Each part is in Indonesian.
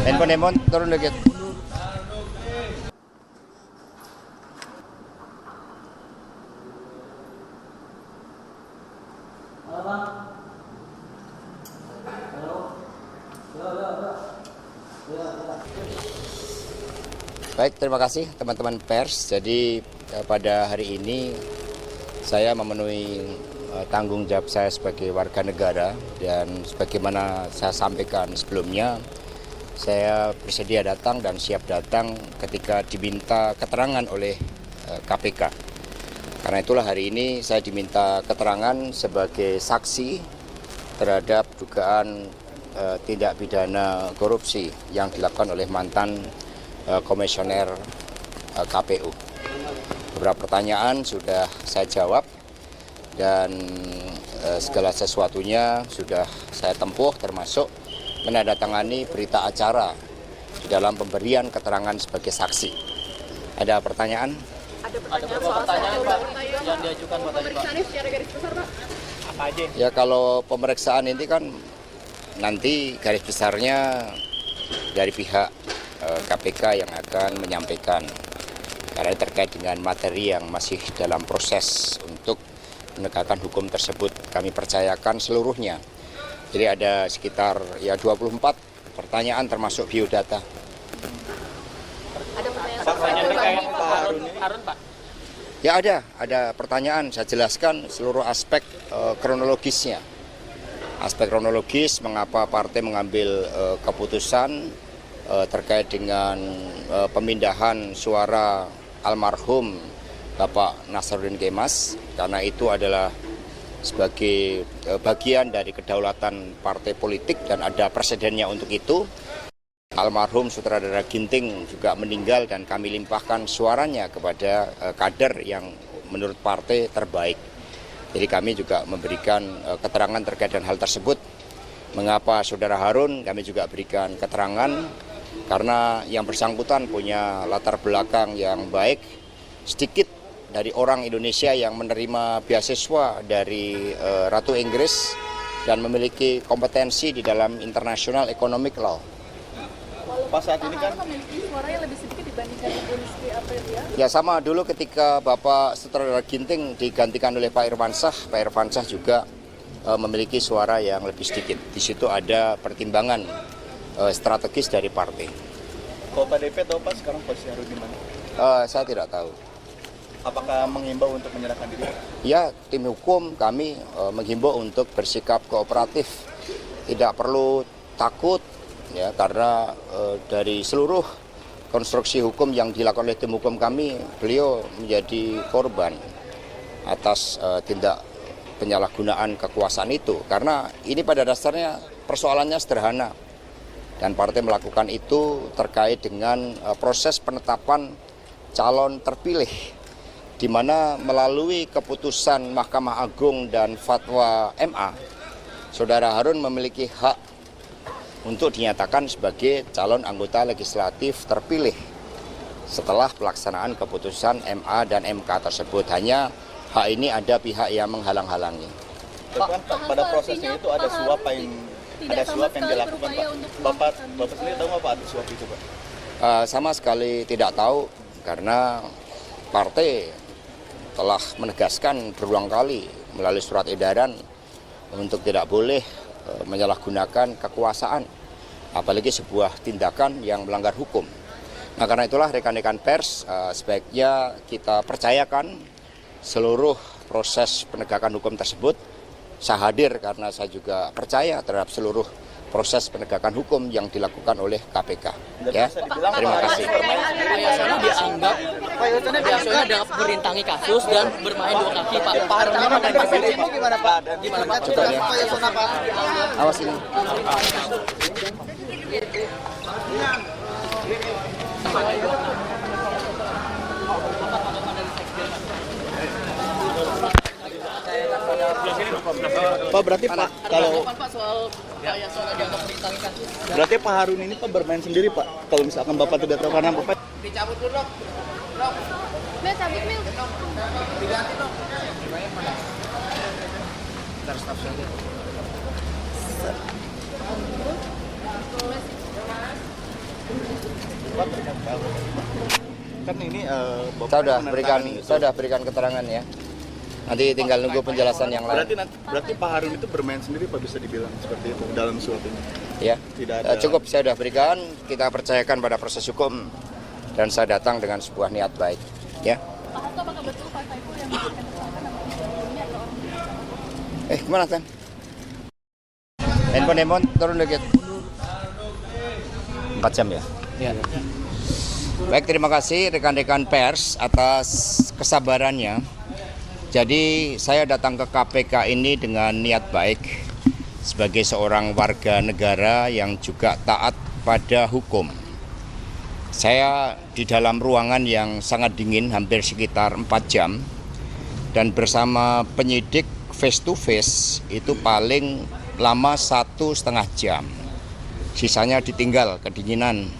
Handphone turun dikit. Baik, terima kasih teman-teman pers. Jadi pada hari ini saya memenuhi tanggung jawab saya sebagai warga negara, dan sebagaimana saya sampaikan sebelumnya, saya bersedia datang dan siap datang ketika diminta keterangan oleh KPK. Karena itulah hari ini saya diminta keterangan sebagai saksi terhadap dugaan tindak pidana korupsi yang dilakukan oleh mantan komisioner KPU. Beberapa pertanyaan sudah saya jawab dan segala sesuatunya sudah saya tempuh, termasuk menandatangani berita acara di dalam pemberian keterangan sebagai saksi. Ada pertanyaan? Ada pertanyaan Pak yang diajukan Pak tadi Pak. Pemeriksaan secara garis besar Pak. Apa aja? Ya, kalau pemeriksaan ini kan nanti garis besarnya dari pihak KPK yang akan menyampaikan, karena terkait dengan materi yang masih dalam proses untuk menegakkan hukum tersebut. Kami percayakan seluruhnya. Jadi ada sekitar 24 pertanyaan termasuk biodata. Ada pertanyaan terkait Pak Harun Pak? Ya, ada pertanyaan. Saya jelaskan seluruh aspek kronologisnya. Aspek kronologis mengapa partai mengambil keputusan terkait dengan pemindahan suara almarhum Bapak Nasaruddin Kemas, karena itu adalah sebagai bagian dari kedaulatan partai politik dan ada presidennya untuk itu. Almarhum Sutradara Ginting juga meninggal dan kami limpahkan suaranya kepada kader yang menurut partai terbaik. Jadi kami juga memberikan keterangan terkait dengan hal tersebut. Mengapa Saudara Harun, kami juga berikan keterangan karena yang bersangkutan punya latar belakang yang baik. Sedikit dari orang Indonesia yang menerima beasiswa dari Ratu Inggris dan memiliki kompetensi di dalam international economic law. Pak, saat ini kan memiliki suara yang lebih sedikit dibandingkan Ibu Listri April ya? Ya, sama dulu ketika Bapak Sutradara Ginting digantikan oleh Pak Irwansyah juga memiliki suara yang lebih sedikit. Di situ ada pertimbangan strategis dari partai. kalau Pak DP tahu Pak sekarang posisi Harun di mana? Saya tidak tahu. Apakah menghimbau untuk menyerahkan diri? Ya, tim hukum kami menghimbau untuk bersikap kooperatif, tidak perlu takut, ya, karena dari seluruh konstruksi hukum yang dilakukan oleh tim hukum kami, beliau menjadi korban atas tindak penyalahgunaan kekuasaan itu. Karena ini pada dasarnya persoalannya sederhana, dan partai melakukan itu terkait dengan proses penetapan calon terpilih, di mana melalui keputusan Mahkamah Agung dan fatwa MA, Saudara Harun memiliki hak untuk dinyatakan sebagai calon anggota legislatif terpilih setelah pelaksanaan keputusan MA dan MK tersebut. Hanya hak ini ada pihak yang menghalang-halangi. Pada prosesnya itu ada suap yang dilakukan Pak. Bapak sendiri tahu nggak Pak ada suap itu Pak? Sama sekali tidak tahu, karena partai telah menegaskan berulang kali melalui surat edaran untuk tidak boleh menyalahgunakan kekuasaan, apalagi sebuah tindakan yang melanggar hukum. Nah, karena itulah rekan-rekan pers, sebaiknya kita percayakan seluruh proses penegakan hukum tersebut. Saya hadir karena saya juga percaya terhadap seluruh proses penegakan hukum yang dilakukan oleh KPK. Ya, terima kasih. Pak Yasona dianggap dapat merintangi kasus dan bermain dua kaki Pak. Pak Harun Gimana Pak? Gimana Pak? Coba ya. Pak Yasona Pak. Awas ini. Pak, berarti Pak kalau Pak soal Pak Yasona dianggap merintangi kasus. berarti Pak Harun ini Pak bermain sendiri Pak. Kalau misalkan Bapak tidak tahu karena Bapak Dicabut dulu dong. Dong. Mil, cabut Mil. Diganti dong. Pak terkait hal tersebut, Pak. Kan ini Bapak Saya sudah berikan keterangan ya. Nanti tinggal nunggu penjelasan yang lain. Berarti Pak Harun itu bermain sendiri Pak, bisa dibilang seperti itu dalam suap ini. Ya, Tidak ada. cukup saya sudah berikan. Kita percayakan pada proses hukum dan saya datang dengan sebuah niat baik. Ya. Pak Hasto, apakah betul Pak Saiful yang memberikan tersangka nama sebelumnya atau orang Kemana Tan? Handphone turun dikit. 4 jam ya? Ya. Baik, terima kasih rekan-rekan pers atas kesabarannya. Jadi saya datang ke KPK ini dengan niat baik sebagai seorang warga negara yang juga taat pada hukum. Saya di dalam ruangan yang sangat dingin hampir sekitar 4 jam dan bersama penyidik face to face itu paling lama 1,5 jam. Sisanya ditinggal kedinginan.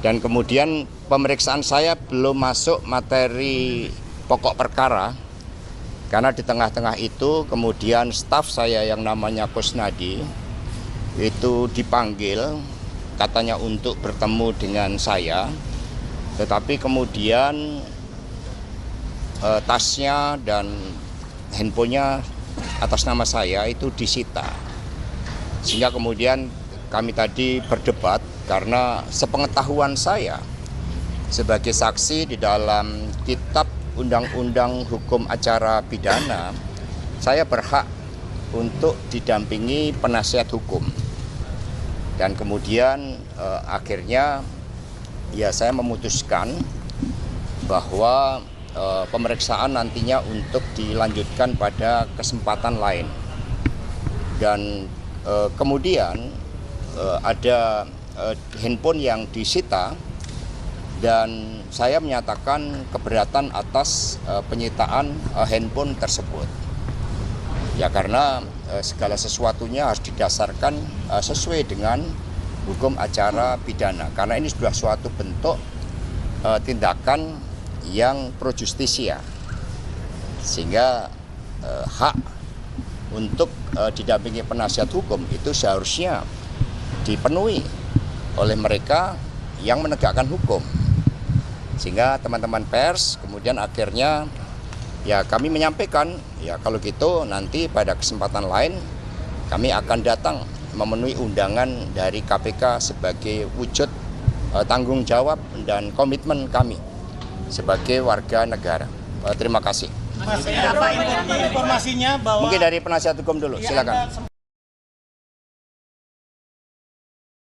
Dan kemudian pemeriksaan saya belum masuk materi pokok perkara karena di tengah-tengah itu kemudian staf saya yang namanya Kusnadi itu dipanggil katanya untuk bertemu dengan saya, tetapi kemudian tasnya dan handphonenya atas nama saya itu disita, sehingga kemudian kami tadi berdebat karena sepengetahuan saya sebagai saksi di dalam kitab Undang-Undang Hukum Acara Pidana, saya berhak untuk didampingi penasihat hukum. Dan kemudian akhirnya ya saya memutuskan bahwa pemeriksaan nantinya untuk dilanjutkan pada kesempatan lain. Dan kemudian ada handphone yang disita dan saya menyatakan keberatan atas penyitaan handphone tersebut. Ya karena segala sesuatunya harus didasarkan sesuai dengan hukum acara pidana. Karena ini sudah suatu bentuk tindakan yang pro justisia. Sehingga hak untuk didampingi penasihat hukum itu seharusnya dipenuhi oleh mereka yang menegakkan hukum. Sehingga teman-teman pers kemudian akhirnya ya kami menyampaikan ya kalau gitu nanti pada kesempatan lain kami akan datang memenuhi undangan dari KPK sebagai wujud tanggung jawab dan komitmen kami sebagai warga negara. Terima kasih. Mas, apa informasinya bahwa mungkin dari penasihat hukum dulu, silakan.